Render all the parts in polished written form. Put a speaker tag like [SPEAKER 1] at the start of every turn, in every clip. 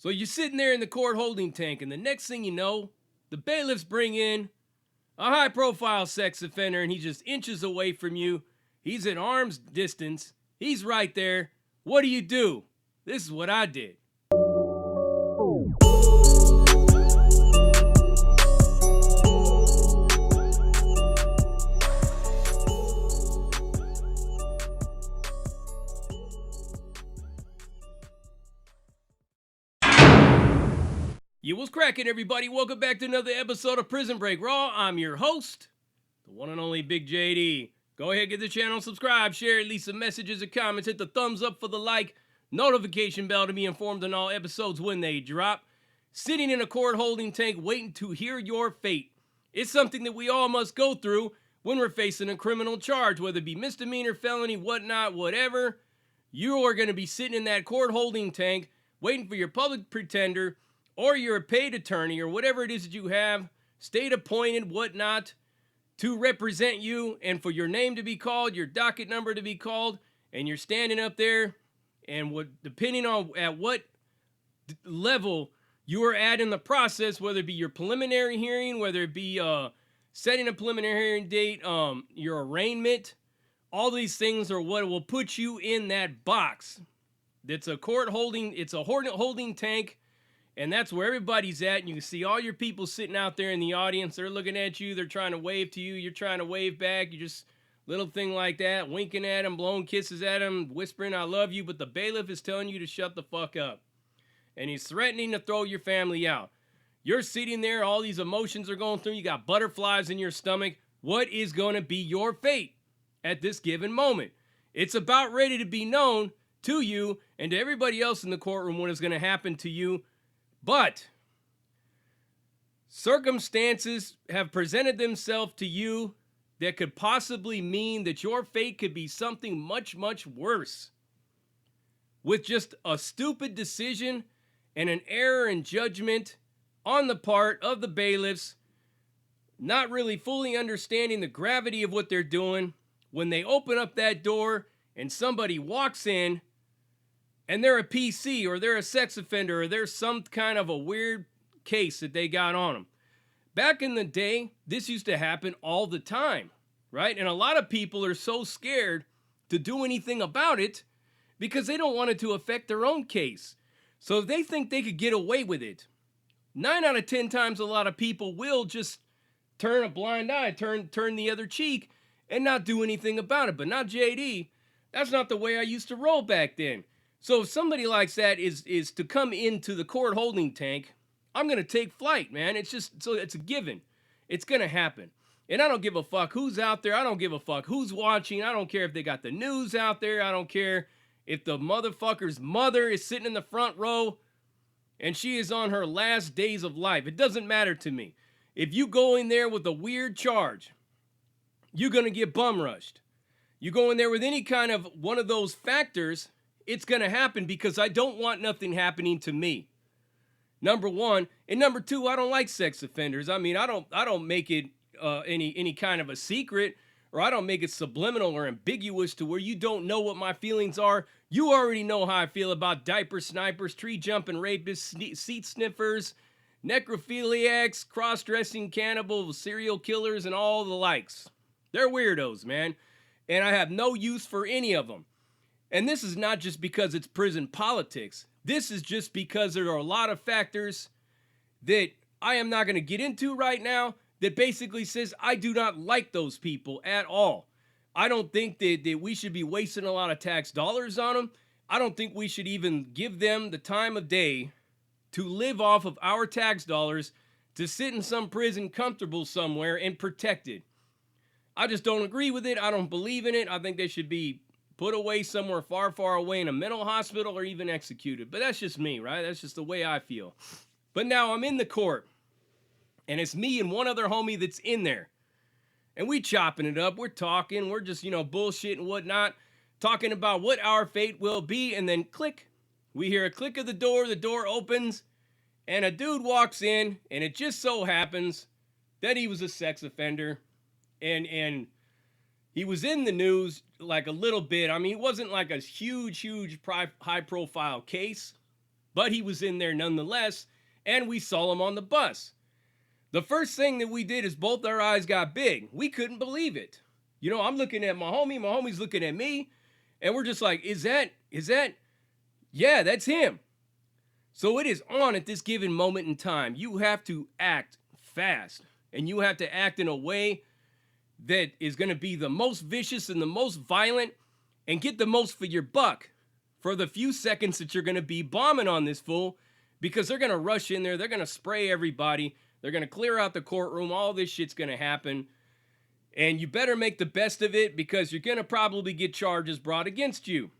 [SPEAKER 1] So you're sitting there in the court holding tank, and the next thing you know, the bailiffs bring in a high profile sex offender, and he's just inches away from you. He's at arm's distance. He's right there. What do? This is what I did. You was cracking, everybody. Welcome back to another episode of Prison Break Raw. I'm your host, the one and only Big JD. Go ahead, get the channel, subscribe, share, leave some messages or comments, hit the thumbs up for the like, notification bell to be informed on all episodes when they drop. Sitting in a court holding tank waiting to hear your fate. It's something that we all must go through when we're facing a criminal charge, whether it be misdemeanor, felony, whatnot, whatever. You are going to be sitting in that court holding tank waiting for your public pretender or you're a paid attorney or whatever it is that you have, state appointed, whatnot, to represent you and for your name to be called, your docket number to be called, and you're standing up there, and depending on at what level you are at in the process, whether it be your preliminary hearing, whether it be setting a preliminary hearing date, your arraignment, all these things are what will put you in that box. It's a holding tank. And that's where everybody's at. And you can see all your people sitting out there in the audience. They're looking at you. They're trying to wave to you. You're trying to wave back. You just little thing like that, winking at them, blowing kisses at them, whispering, I love you. But the bailiff is telling you to shut the fuck up. And he's threatening to throw your family out. You're sitting there. All these emotions are going through. You got butterflies in your stomach. What is going to be your fate at this given moment? It's about ready to be known to you and to everybody else in the courtroom what is going to happen to you. But circumstances have presented themselves to you that could possibly mean that your fate could be something much, much worse. With just a stupid decision and an error in judgment on the part of the bailiffs, not really fully understanding the gravity of what they're doing, when they open up that door and somebody walks in, and they're a PC, or they're a sex offender, or there's some kind of a weird case that they got on them. Back in the day, this used to happen all the time, right? And a lot of people are so scared to do anything about it because they don't want it to affect their own case. So they think they could get away with it. 9 out of 10 times, a lot of people will just turn a blind eye, turn the other cheek, and not do anything about it. But not JD. That's not the way I used to roll back then. So if somebody like that is to come into the court holding tank, I'm going to take flight, man. It's a given. It's going to happen. And I don't give a fuck who's out there. I don't give a fuck who's watching. I don't care if they got the news out there. I don't care if the motherfucker's mother is sitting in the front row and she is on her last days of life. It doesn't matter to me. If you go in there with a weird charge, you're going to get bum rushed. You go in there with any kind of one of those factors, it's going to happen because I don't want nothing happening to me. Number one. And number two, I don't like sex offenders. I mean, I don't make it any kind of a secret, or I don't make it subliminal or ambiguous to where you don't know what my feelings are. You already know how I feel about diaper snipers, tree jumping rapists, seat sniffers, necrophiliacs, cross-dressing cannibals, serial killers, and all the likes. They're weirdos, man. And I have no use for any of them. And this is not just because it's prison politics. This is just because there are a lot of factors that I am not going to get into right now that basically says I do not like those people at all. I don't think that we should be wasting a lot of tax dollars on them. I don't think we should even give them the time of day to live off of our tax dollars to sit in some prison comfortable somewhere and protected. I just don't agree with it. I don't believe in it. I think they should be put away somewhere far, far away in a mental hospital or even executed. But that's just me, right? That's just the way I feel. But now I'm in the court, and it's me and one other homie that's in there. And we chopping it up. We're talking. We're just, bullshit and whatnot, talking about what our fate will be. And then click. We hear a click of the door opens, and a dude walks in, and it just so happens that he was a sex offender. And he was in the news like a little bit. I mean, it wasn't like a huge high profile case, but he was in there nonetheless, and we saw him on the bus. The first thing that we did is both our eyes got big. We couldn't believe it. You know, I'm looking at my homie's looking at me, and we're just like, is that, yeah, that's him. So it is on at this given moment in time. You have to act fast, and you have to act in a way that is going to be the most vicious and the most violent and get the most for your buck for the few seconds that you're going to be bombing on this fool, because they're going to rush in there. They're going to spray everybody. They're going to clear out the courtroom. All this shit's going to happen. And you better make the best of it, because you're going to probably get charges brought against you.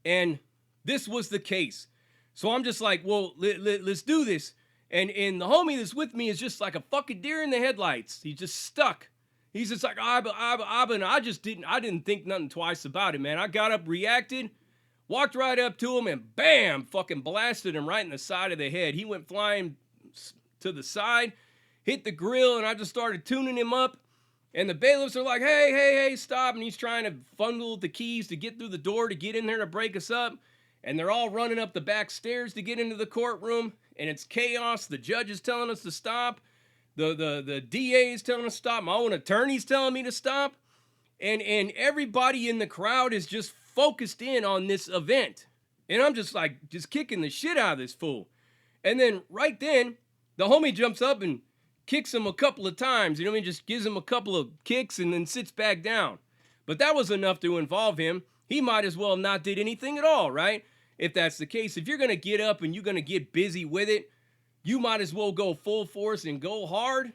[SPEAKER 1] And this was the case. So I'm just like, well, let's do this. And the homie that's with me is just like a fucking deer in the headlights. He's just stuck. He's just like, Abba, and I didn't think nothing twice about it, man. I got up, reacted, walked right up to him, and bam, fucking blasted him right in the side of the head. He went flying to the side, hit the grill, and I just started tuning him up. And the bailiffs are like, hey, stop. And he's trying to fumble the keys to get through the door to get in there to break us up. And they're all running up the back stairs to get into the courtroom. And it's chaos. The judge is telling us to stop. The DA is telling us to stop. My own attorney's telling me to stop. And everybody in the crowd is just focused in on this event. And I'm just like, just kicking the shit out of this fool. And then right then, the homie jumps up and kicks him a couple of times. You know what I mean? Just gives him a couple of kicks and then sits back down. But that was enough to involve him. He might as well have not did anything at all, right? If that's the case, if you're going to get up and you're going to get busy with it, you might as well go full force and go hard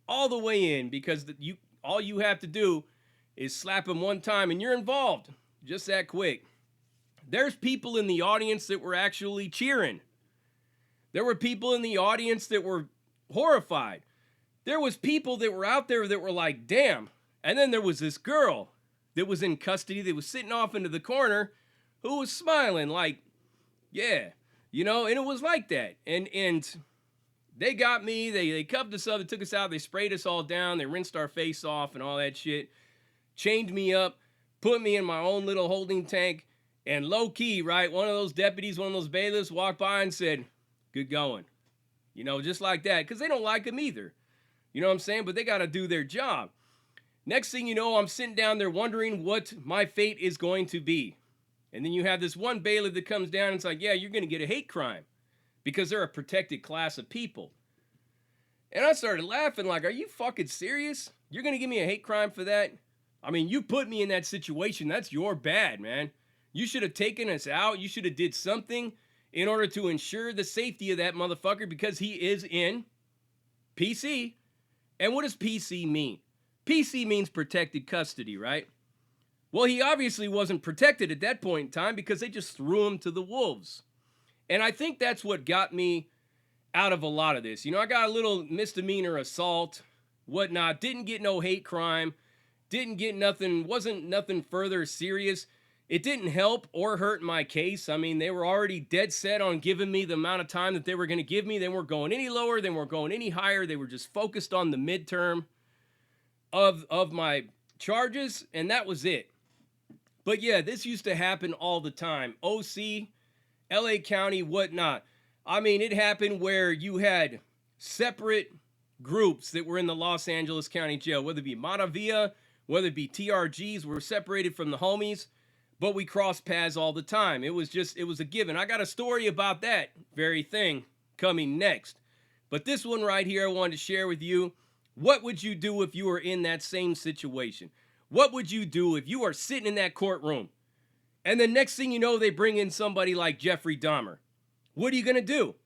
[SPEAKER 1] all the way in, because all you have to do is slap him one time and you're involved. Just that quick. There's people in the audience that were actually cheering. There were people in the audience that were horrified. There was people that were out there that were like, damn. And then there was this girl that was in custody that was sitting off into the corner who was smiling like, yeah, you know, and it was like that. And they got me, they cuffed us up, they took us out, they sprayed us all down, they rinsed our face off and all that shit, chained me up, put me in my own little holding tank, and low key, right, one of those deputies, one of those bailiffs walked by and said, good going. You know, just like that, because they don't like him either. You know what I'm saying? But they got to do their job. Next thing you know, I'm sitting down there wondering what my fate is going to be. And then you have this one bailiff that comes down and it's like, yeah, you're going to get a hate crime because they're a protected class of people. And I started laughing like, are you fucking serious? You're going to give me a hate crime for that? I mean, you put me in that situation. That's your bad, man. You should have taken us out. You should have did something in order to ensure the safety of that motherfucker, because he is in PC. And what does PC mean? PC means protected custody, right? Well, he obviously wasn't protected at that point in time because they just threw him to the wolves. And I think that's what got me out of a lot of this. You know, I got a little misdemeanor assault, whatnot, didn't get no hate crime, didn't get nothing, wasn't nothing further serious. It didn't help or hurt my case. I mean, they were already dead set on giving me the amount of time that they were going to give me. They weren't going any lower. They weren't going any higher. They were just focused on the midterm of my charges, and that was it. But yeah, this used to happen all the time. OC, LA County, whatnot. I mean, it happened where you had separate groups that were in the Los Angeles County Jail, whether it be Montavia, whether it be TRGs, were separated from the homies. But we crossed paths all the time. It was a given. I got a story about that very thing coming next. But this one right here I wanted to share with you. What would you do if you were in that same situation? What would you do if you are sitting in that courtroom and the next thing you know, they bring in somebody like Jeffrey Dahmer? What are you going to do?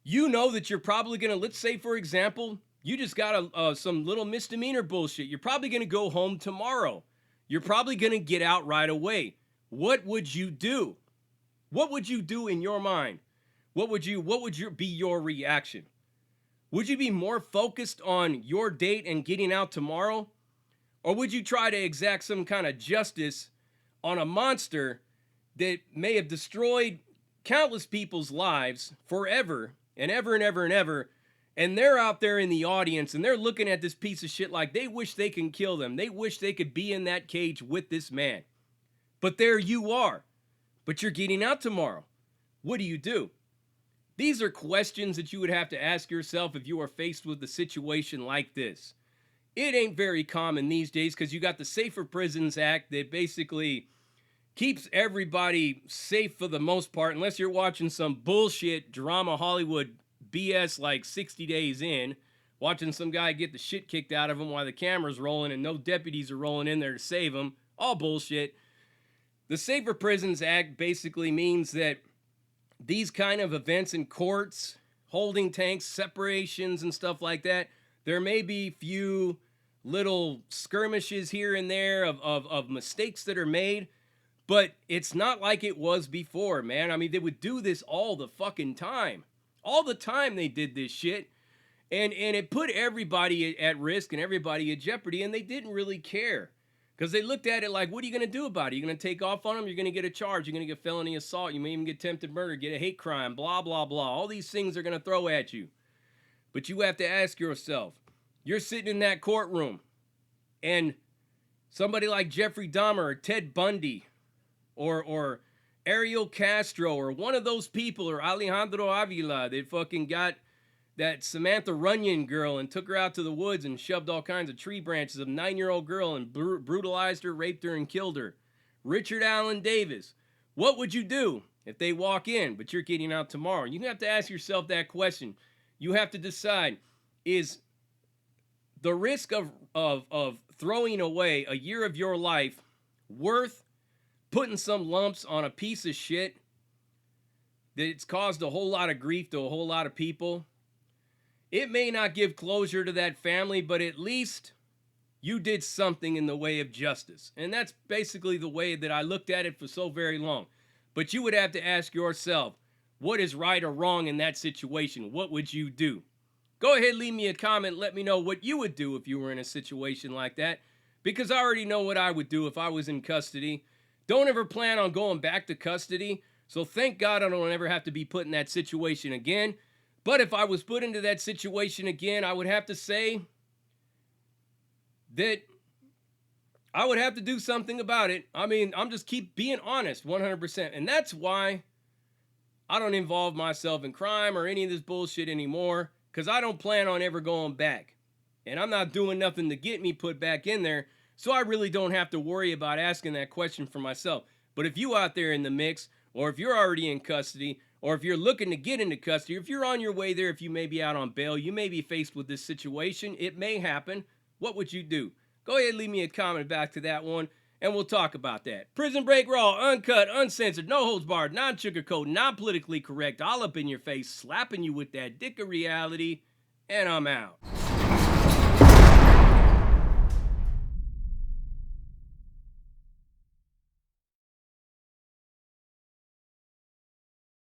[SPEAKER 1] You know that you're probably going to, let's say, for example, you just got some little misdemeanor bullshit. You're probably going to go home tomorrow. You're probably going to get out right away. What would you do? What would you do in your mind? What would be your reaction? Would you be more focused on your date and getting out tomorrow? Or would you try to exact some kind of justice on a monster that may have destroyed countless people's lives forever and ever and ever and ever, and they're out there in the audience and they're looking at this piece of shit like they wish they can kill them. They wish they could be in that cage with this man. But there you are. But you're getting out tomorrow. What do you do? These are questions that you would have to ask yourself if you are faced with a situation like this. It ain't very common these days because you got the Safer Prisons Act that basically keeps everybody safe for the most part, unless you're watching some bullshit drama Hollywood BS like 60 Days In, watching some guy get the shit kicked out of him while the camera's rolling and no deputies are rolling in there to save him. All bullshit. The Safer Prisons Act basically means that these kind of events in courts, holding tanks, separations, and stuff like that, there may be few little skirmishes here and there of mistakes that are made, but it's not like it was before, man. I mean, they would do this all the fucking time. All the time they did this shit. And it put everybody at risk and everybody at jeopardy, and they didn't really care. Because they looked at it like, what are you going to do about it? You're going to take off on them? You're going to get a charge. You're going to get felony assault. You may even get attempted murder, get a hate crime, blah, blah, blah. All these things are going to throw at you. But you have to ask yourself, you're sitting in that courtroom, and somebody like Jeffrey Dahmer or Ted Bundy or Ariel Castro or one of those people or Alejandro Avila that fucking got that Samantha Runyon girl and took her out to the woods and shoved all kinds of tree branches of a 9-year-old girl and brutalized her, raped her, and killed her. Richard Allen Davis. What would you do if they walk in, but you're getting out tomorrow? You have to ask yourself that question. You have to decide, is the risk of throwing away a year of your life worth putting some lumps on a piece of shit that it's caused a whole lot of grief to a whole lot of people? It may not give closure to that family, but at least you did something in the way of justice. And that's basically the way that I looked at it for so very long. But you would have to ask yourself, what is right or wrong in that situation? What would you do? Go ahead, leave me a comment. Let me know what you would do if you were in a situation like that. Because I already know what I would do if I was in custody. Don't ever plan on going back to custody. So thank God I don't ever have to be put in that situation again. But if I was put into that situation again, I would have to say that I would have to do something about it. I mean, I'm just keep being honest 100%. And that's why I don't involve myself in crime or any of this bullshit anymore, because I don't plan on ever going back. And I'm not doing nothing to get me put back in there, so I really don't have to worry about asking that question for myself. But if you out there in the mix, or if you're already in custody, or if you're looking to get into custody, or if you're on your way there, if you may be out on bail, you may be faced with this situation. It may happen. What would you do? Go ahead and leave me a comment back to that one, and we'll talk about that. Prison Break Raw, uncut, uncensored, no holds barred, non-sugarcoat, non-politically correct, all up in your face, slapping you with that dick of reality, and I'm out.